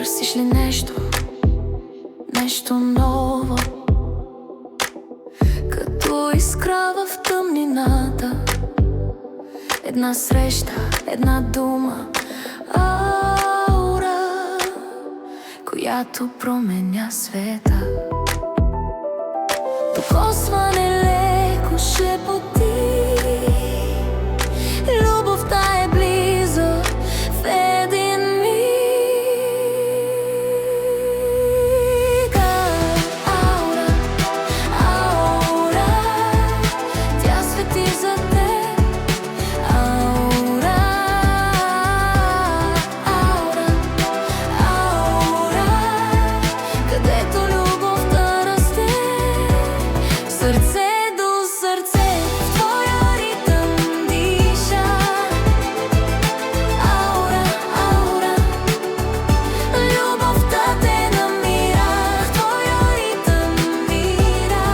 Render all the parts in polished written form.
Търсиш ли нещо, нещо ново, като искра в тъмнината? Една среща, една дума, аура, която променя света. Докосване леко шепоти, любовта е близо в един миг. Аура, аура, тя свети за теб. Аура, аура, аура, където любовта расте. Сърце до сърце, в твоя ритъм диша. Аура, аура, любовта те намира, в твоя ритъм мира.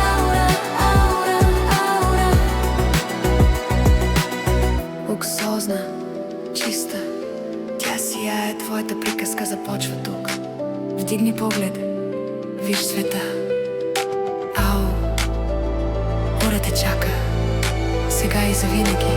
Аура, аура, аура, луксозна, чиста, тя сияе, твоята приказка започва тук. Вдигни поглед, виж света. Ау, ура те чака, сега и завинаги.